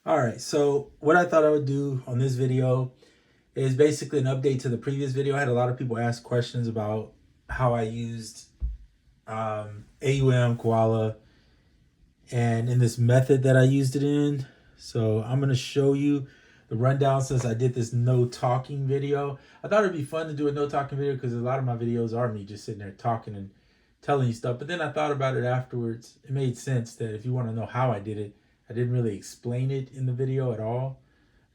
All right, so what I thought I would do on this video is basically an update to the previous video. I had a lot of people ask questions about how I used AUM, Koala, and in this method that I used it in. So I'm going to show you the rundown since I did this no talking video. I thought it'd be fun to do a no talking video because a lot of my videos are me just sitting there talking and telling you stuff. But then I thought about it afterwards. It made sense that if you want to know how I did it, I didn't really explain it in the video at all.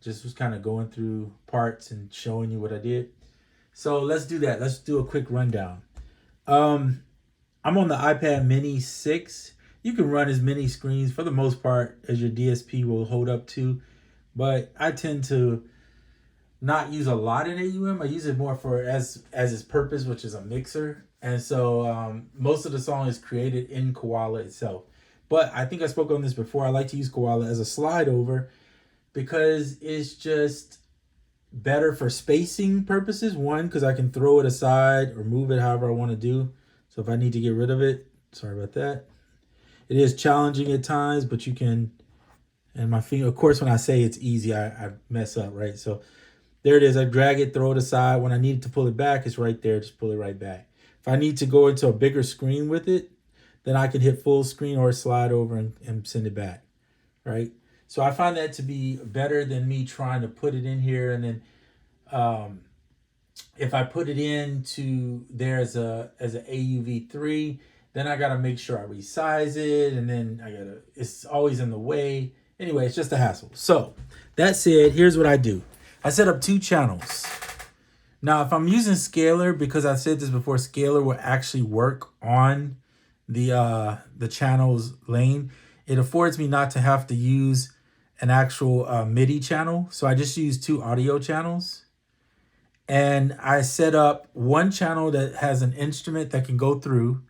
Just was kind of going through parts and showing you what I did. So let's do that. Let's do a quick rundown. Um, I'm on the iPad Mini 6. You can run as many screens for the most part as your DSP will hold up to, but I tend to not use a lot in AUM. I use it more for as its purpose, which is a mixer. And so most of the song is created in Koala itself. But I think I spoke on this before. I like to use Koala as a slide over because it's just better for spacing purposes. One, because I can throw it aside or move it however I want to do. So if I need to get rid of it, sorry about that. It is challenging at times, but you can, and my finger, of course, when I say it's easy, I mess up, right? So there it is. I drag it, throw it aside. When I need to pull it back, it's right there. Just pull it right back. If I need to go into a bigger screen with it, then I can hit full screen or slide over and send it back, right? So I find that to be better than me trying to put it in here. And then if I put it into there as an AUV3, then I got to make sure I resize it. And then it's always in the way. Anyway, it's just a hassle. So that said, here's what I do. I set up 2 channels. Now, if I'm using Scalar, because I said this before, Scalar will actually work on the channel's lane. It affords me not to have to use an actual MIDI channel. So I just use 2 audio channels. And I set up one channel that has an instrument that can go through.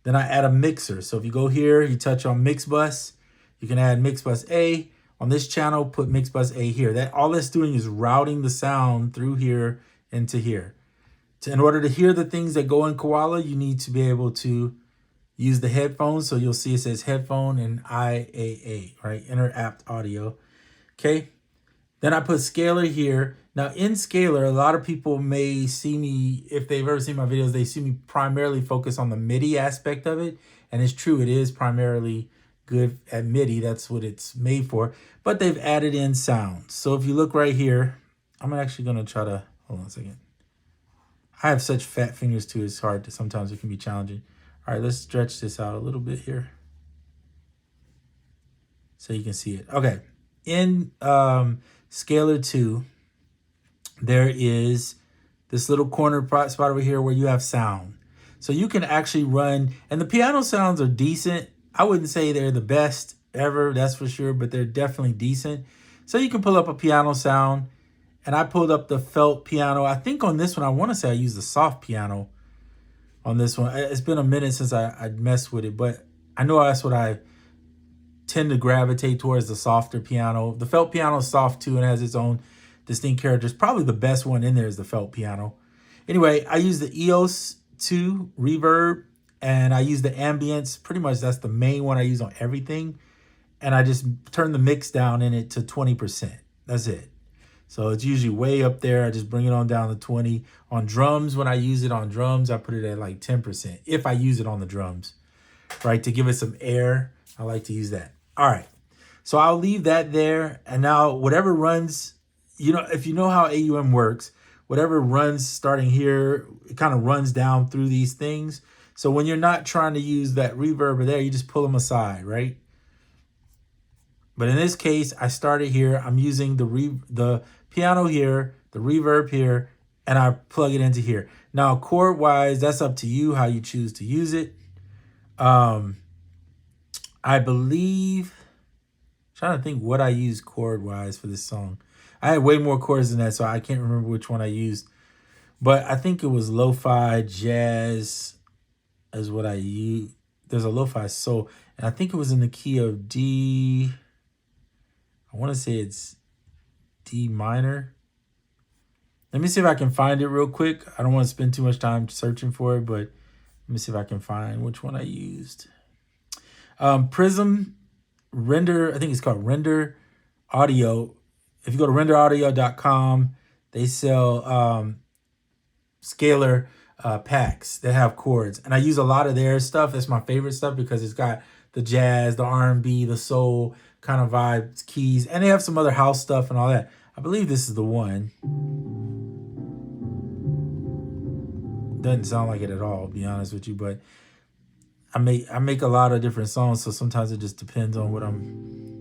Then I add a mixer. So if you go here, you touch on mix bus, you can add mix bus A. On this channel, put mix bus A here. All that's doing is routing the sound through here into here. In order to hear the things that go in Koala, you need to be able to use the headphones. So you'll see it says headphone and IAA, right? Inter-apt audio. Okay. Then I put Scalar here. Now in Scalar, a lot of people may see me, if they've ever seen my videos, they see me primarily focus on the MIDI aspect of it. And it's true, it is primarily good at MIDI. That's what it's made for. But they've added in sounds. So if you look right here, I'm actually going to try to, hold on a second. I have such fat fingers too, it's hard to, sometimes it can be challenging. All right, let's stretch this out a little bit here so you can see it. Okay, in Scalar 2, there is this little corner spot over here where you have sound. So you can actually run, and the piano sounds are decent. I wouldn't say they're the best ever, that's for sure, but they're definitely decent. So you can pull up a piano sound, and I pulled up the felt piano. I think on this one, I want to say I used the soft piano on this one. It's been a minute since I messed with it, but I know that's what I tend to gravitate towards, the softer piano. The felt piano is soft too and has its own distinct characters. Probably the best one in there is the felt piano. Anyway, I use the EOS 2 reverb and I use the ambience. Pretty much that's the main one I use on everything. And I just turn the mix down in it to 20%. That's it. So it's usually way up there. I just bring it on down to 20. On drums, when I use it on drums, I put it at like 10%. If I use it on the drums, right? To give it some air, I like to use that. All right. So I'll leave that there. And now whatever runs, if you know how AUM works, whatever runs starting here, it kind of runs down through these things. So when you're not trying to use that reverb there, you just pull them aside, right? But in this case, I started here. I'm using the piano here, the reverb here, and I plug it into here. Now, chord-wise, that's up to you how you choose to use it. I believe, I'm trying to think what I used chord-wise for this song. I had way more chords than that, so I can't remember which one I used. But I think it was lo-fi jazz is what I used. There's a lo-fi soul, and I think it was in the key of D. I want to say it's D minor. Let me see if I can find it real quick. I don't want to spend too much time searching for it, but let me see if I can find which one I used. Prism Render, I think it's called Render Audio, if you go to renderaudio.com, they sell scalar packs that have chords, and I use a lot of their stuff. That's my favorite stuff because it's got the jazz, the R&B, the soul kind of vibes, keys, and they have some other house stuff and all that. I believe this is the one. Doesn't sound like it at all, to be honest with you, but I make a lot of different songs, so sometimes it just depends on what I'm.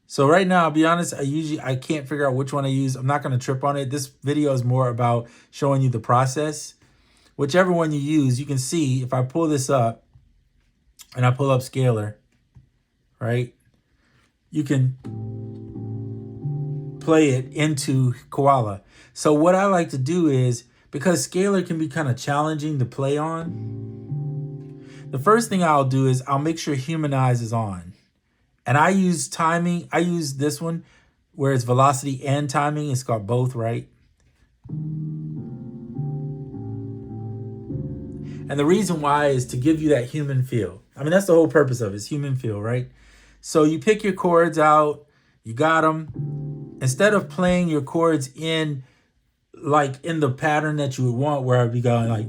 So right now, I'll be honest, I can't figure out which one I use. I'm not going to trip on it. This video is more about showing you the process. Whichever one you use, you can see if I pull this up and I pull up Scalar, right? You can play it into Koala. So what I like to do is, because Scalar can be kind of challenging to play on, the first thing I'll do is I'll make sure Humanize is on. And I use timing. I use this one where it's velocity and timing. It's got both, right? And the reason why is to give you that human feel. I mean, that's the whole purpose of it, is human feel, right? So you pick your chords out. You got them. Instead of playing your chords in like in the pattern that you would want, where I'd be going like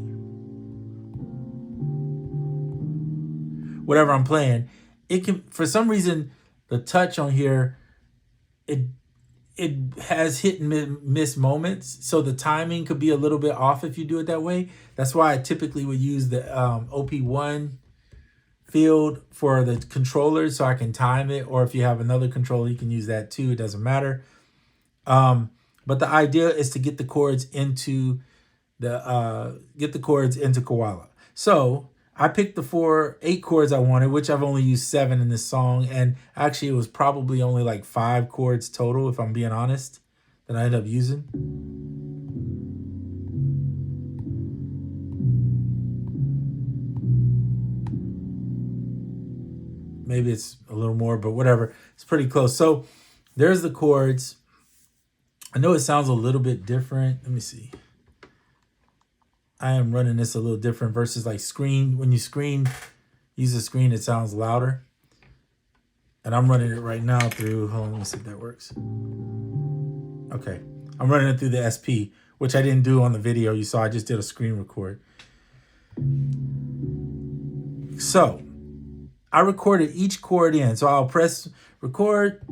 whatever I'm playing, it can, for some reason, the touch on here, it has hit and miss moments. So the timing could be a little bit off if you do it that way. That's why I typically would use the OP1 field for the controller so I can time it. Or if you have another controller, you can use that too. It doesn't matter. But the idea is to get the chords into Koala. So I picked the 8 chords I wanted, which I've only used 7 in this song. And actually, it was probably only like 5 chords total, if I'm being honest, that I ended up using. Maybe it's a little more, but whatever. It's pretty close. So there's the chords. I know it sounds a little bit different. Let me see. I am running this a little different versus like screen. When you use the screen, it sounds louder. And I'm running it right now through, hold on, let me see if that works. Okay, I'm running it through the SP, which I didn't do on the video you saw. I just did a screen record. So I recorded each chord in. So I'll press record,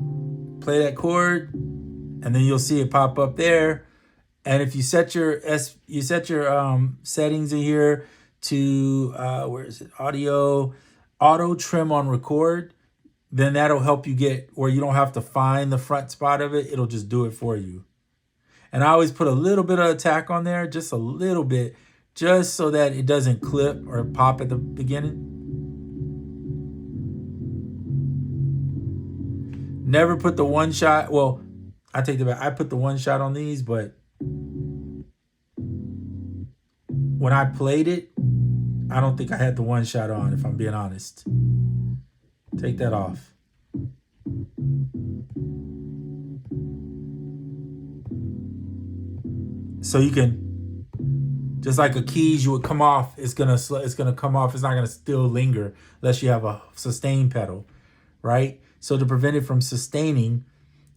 play that chord, and then you'll see it pop up there. And if you set your settings in here to where is it? Auto trim on record, then that'll help you get where you don't have to find the front spot of it. It'll just do it for you. And I always put a little bit of attack on there, just a little bit, just so that it doesn't clip or pop at the beginning. Never put the one shot. Well, I take it back. I put the one shot on these, but when I played it, I don't think I had the one shot on, if I'm being honest. Take that off. So you can, just like a keys, you would come off, it's gonna come off. It's not gonna still linger unless you have a sustain pedal, right? So to prevent it from sustaining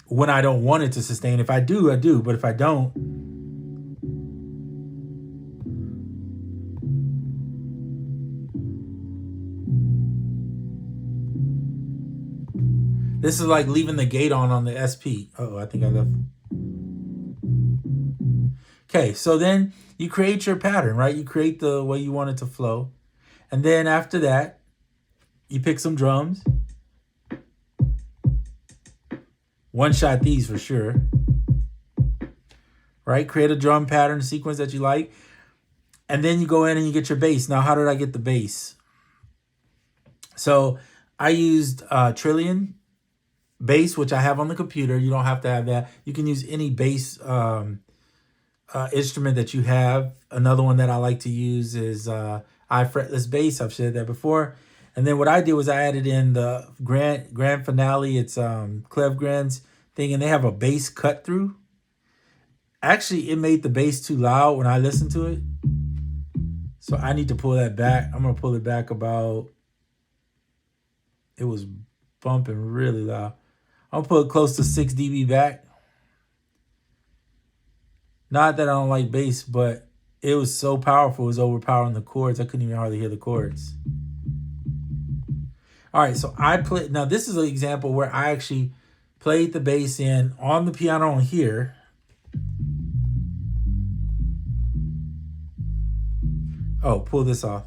when I don't want it to sustain, if I do, I do, but if I don't, this is like leaving the gate on the SP. Oh, I think I left. Okay, so then you create your pattern, right? You create the way you want it to flow. And then after that, you pick some drums. One shot these for sure. Right? Create a drum pattern sequence that you like. And then you go in and you get your bass. Now, how did I get the bass? So I used Trillion bass, which I have on the computer. You don't have to have that. You can use any bass instrument that you have. Another one that I like to use is iFretless bass. I've said that before. And then what I did was I added in the Grand Finale. It's Cleve Grand's thing, and they have a bass cut through. Actually, it made the bass too loud when I listened to it. So I need to pull that back. I'm going to pull it back about It was bumping really loud. I'll put close to 6 dB back. Not that I don't like bass, but it was so powerful. It was overpowering the chords. I couldn't even hardly hear the chords. All right, so I played. Now this is an example where I actually played the bass in on the piano on here. Oh, pull this off.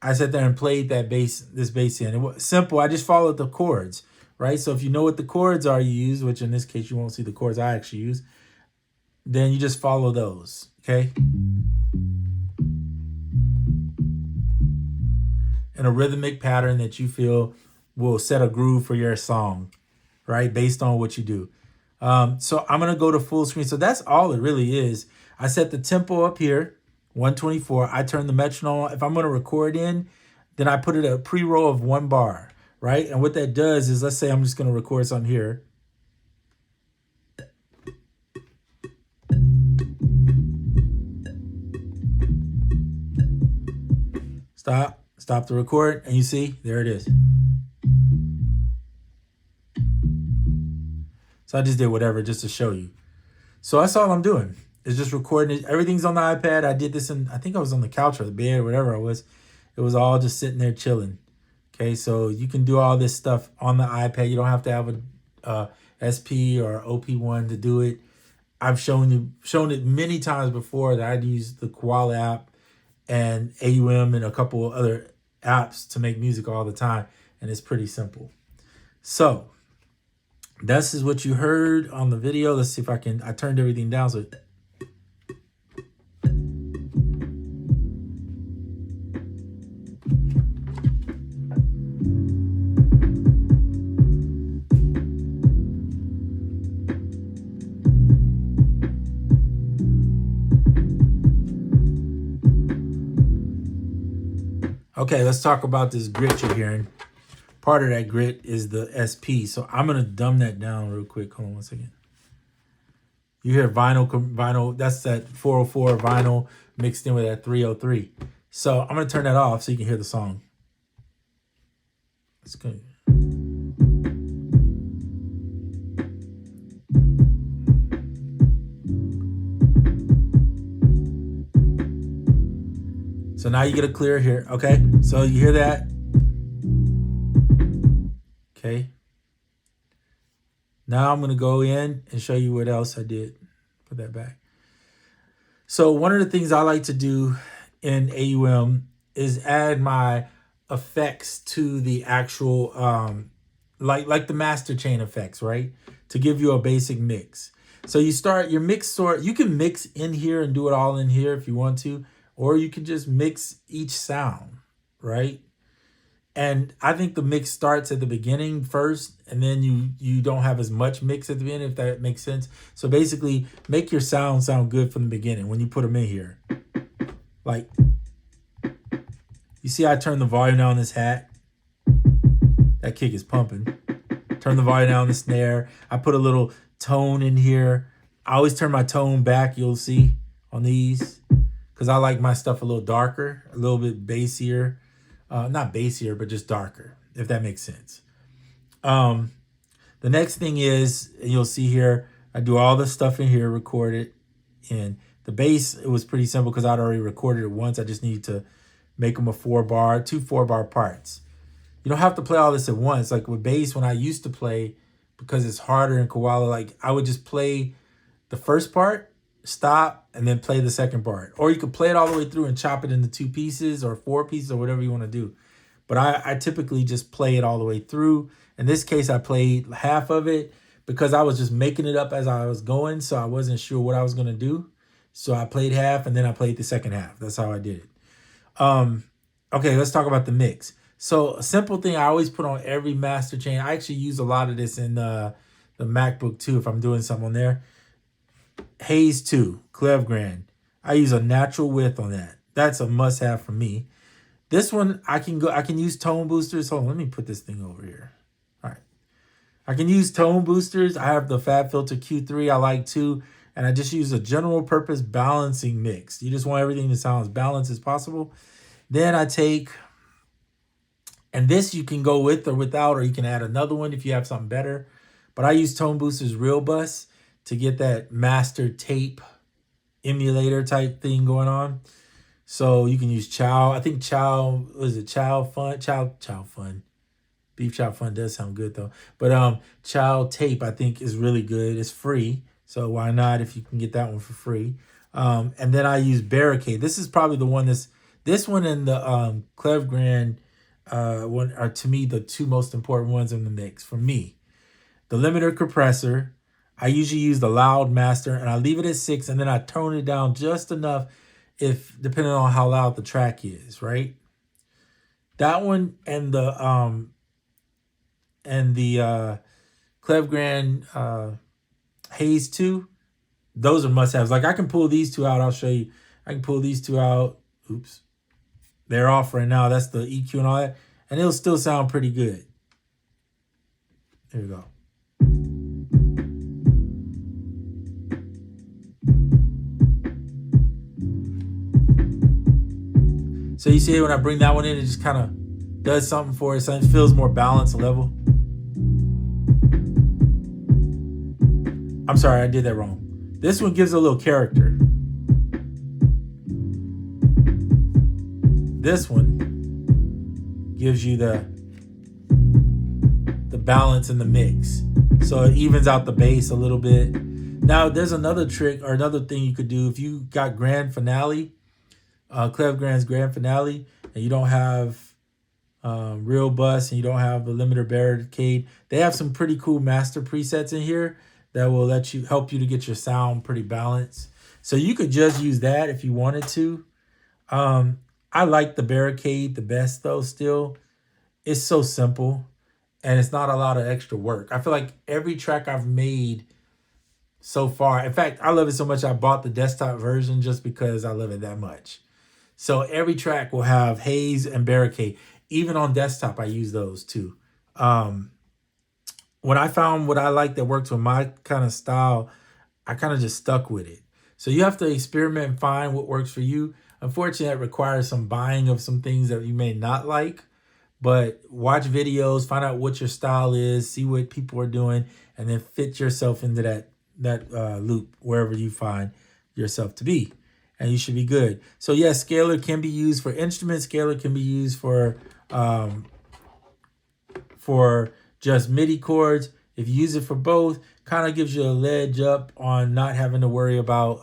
I sat there and played this bass in. It was simple. I just followed the chords, right? So if you know what the chords are you use, which in this case you won't see the chords I actually use, then you just follow those, okay? In a rhythmic pattern that you feel will set a groove for your song, right? Based on what you do. So I'm going to go to full screen. So that's all it really is. I set the tempo up here, 124. I turn the metronome. If I'm going to record in, then I put it a pre-roll of 1 bar, right? And what that does is, let's say I'm just going to record something here. Stop the record, and you see, there it is. So I just did whatever just to show you. So that's all I'm doing. It's just recording it. Everything's on the iPad. I did this I think I was on the couch or the bed, whatever I was. It was all just sitting there chilling. Okay, so you can do all this stuff on the iPad. You don't have to have a SP or OP1 to do it. I've shown it many times before that I'd use the Koala app and AUM and a couple of other apps to make music all the time, and it's pretty simple. So this is what you heard on the video. Let's see if I turned everything down so okay, let's talk about this grit you're hearing. Part of that grit is the SP. So I'm going to dumb that down real quick. Hold on 1 second. You hear vinyl. That's that 404 vinyl mixed in with that 303. So I'm going to turn that off so you can hear the song. It's good. So now you get a clear here. Okay, so you hear that? Okay. Now I'm going to go in and show you what else I did. Put that back. So one of the things I like to do in AUM is add my effects to the actual, like the master chain effects, right? To give you a basic mix. So you start your mix sort. You can mix in here and do it all in here if you want to, or you can just mix each sound, right? And I think the mix starts at the beginning first, and then you don't have as much mix at the end, if that makes sense. So basically, make your sound good from the beginning when you put them in here. Like, you see I turned the volume down on this hat? That kick is pumping. Turn the volume down on the snare. I put a little tone in here. I always turn my tone back, you'll see, on these. Because I like my stuff a little darker, a little bit bassier. Not bassier, but just darker, if that makes sense. The next thing is, you'll see here, I do all the stuff in here, record it. And the bass, it was pretty simple because I'd already recorded it once. I just needed to make them two 4-bar parts. You don't have to play all this at once. Like with bass, when I used to play, because it's harder in Koala, like I would just play the first part, stop, and then play the second part. Or you could play it all the way through and chop it into 2 pieces or 4 pieces or whatever you want to do. But I typically just play it all the way through. In this case, I played half of it because I was just making it up as I was going. So I wasn't sure what I was going to do. So I played half and then I played the second half. That's how I did it. Okay, let's talk about the mix. So a simple thing I always put on every master chain. I actually use a lot of this in the MacBook too if I'm doing something on there. Haze 2, Cleve Grand. I use a natural width on that. That's a must-have for me. This one, I can use tone boosters. Hold on, let me put this thing over here. All right. I can use tone boosters. I have the FabFilter Q3 I like too. And I just use a general purpose balancing mix. You just want everything to sound as balanced as possible. Then I take, and this you can go with or without, or you can add another one if you have something better. But I use Tone Booster's Real Bus to get that master tape emulator type thing going on. So you can use Chow. I think Chow, was it Chow Fun? Chow Fun. Beef Chow Fun does sound good though. But Chow Tape I think is really good. It's free. So why not if you can get that one for free? And then I use Barricade. This is probably the one this one and the Cleve Grand one are to me the two most important ones in the mix for me. The limiter compressor, I usually use the loud master and I leave it at 6 and then I tone it down just enough if depending on how loud the track is, right? That one and the Cleve Grand Haze 2, those are must-haves. Like I can pull these two out, I'll show you. I can pull these two out. Oops. They're off right now. That's the EQ and all that. And it'll still sound pretty good. There you go. So you see when I bring that one in, it just kind of does something for it. So it feels more balanced and level. I'm sorry, I did that wrong. This one gives a little character. This one gives you the balance in the mix. So it evens out the bass a little bit. Now there's another trick or another thing you could do. If you got Grand Finale, Cleve Grand's Grand Finale, and you don't have Real Bus and you don't have the limiter Barricade, they have some pretty cool master presets in here that will let you help you to get your sound pretty balanced. So you could just use that if you wanted to. I like the Barricade the best though still. It's so simple and it's not a lot of extra work. I feel like every track I've made so far, in fact, I love it so much I bought the desktop version just because I love it that much. So every track will have Haze and Barricade. Even on desktop, I use those too. When I found what I like that works with my kind of style, I kind of just stuck with it. So you have to experiment and find what works for you. Unfortunately, that requires some buying of some things that you may not like. But watch videos, find out what your style is, see what people are doing, and then fit yourself into that loop wherever you find yourself to be. And you should be good. So yes, scalar can be used for instruments. Scalar can be used for just MIDI chords. If you use it for both, kind of gives you a ledge up on not having to worry about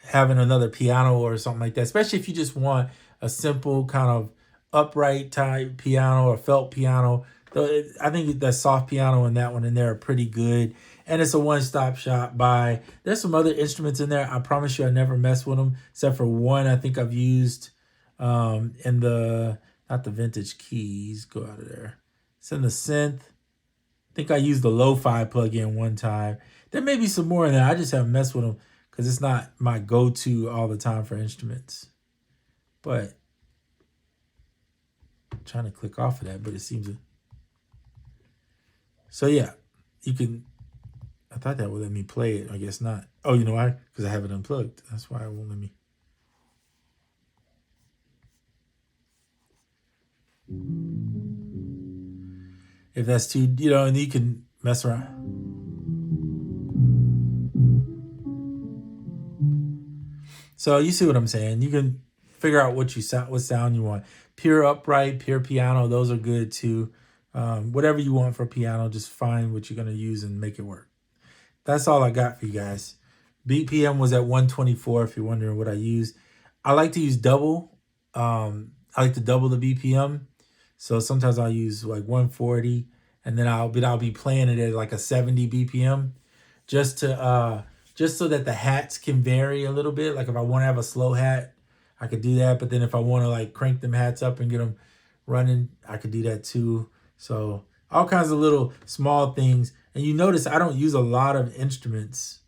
having another piano or something like that. Especially if you just want a simple kind of upright type piano or felt piano. I think the soft piano and that one in there are pretty good. And it's a one-stop shop buy. There's some other instruments in there. I promise you I never mess with them, except for one I think I've used in the, not the vintage keys, go out of there. It's in the synth. I think I used the lo-fi plugin one time. There may be some more in there. I just haven't messed with them because it's not my go-to all the time for instruments. But I'm trying to click off of that, but it seems to. So yeah, you can. I thought that would let me play it. I guess not. Oh, you know why? Because I have it unplugged. That's why it won't let me. If that's too, and you can mess around. So you see what I'm saying? You can figure out what sound you want. Pure upright, pure piano, those are good too. Whatever you want for piano, just find what you're going to use and make it work. That's all I got for you guys. BPM was at 124 if you're wondering what I use. I like to use double. I like to double the BPM. So sometimes I'll use like 140 and then I'll be playing it at like a 70 BPM just so that the hats can vary a little bit. Like if I want to have a slow hat, I could do that. But then if I want to like crank them hats up and get them running, I could do that too. So all kinds of little small things. And you notice I don't use a lot of instruments.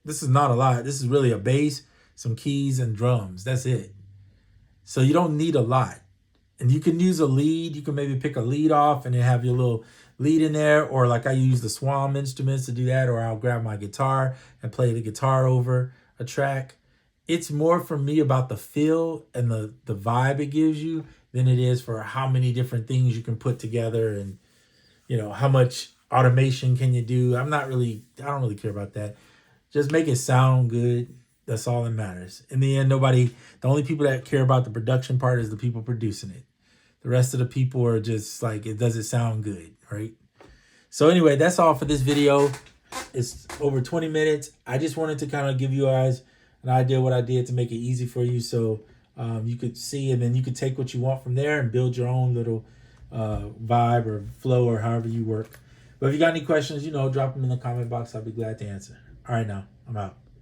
This is not a lot. This is really a bass, some keys, and drums. That's it. So you don't need a lot. And you can use a lead. You can maybe pick a lead off and then have your little lead in there. Or like I use the Swam instruments to do that. Or I'll grab my guitar and play the guitar over a track. it's more for me about the feel and the vibe it gives you than it is for how many different things you can put together and how much automation can you do. I don't really care about that. Just make it sound good. That's all that matters. In the end, the only people that care about the production part is the people producing it. The rest of the people are just like, it doesn't sound good, right? So anyway, that's all for this video. It's over 20 minutes. I just wanted to kind of give you guys an idea of what I did to make it easy for you, so you could see, and then you could take what you want from there and build your own little vibe or flow or however you work. But if you got any questions, drop them in the comment box. I'll be glad to answer. All right, now I'm out.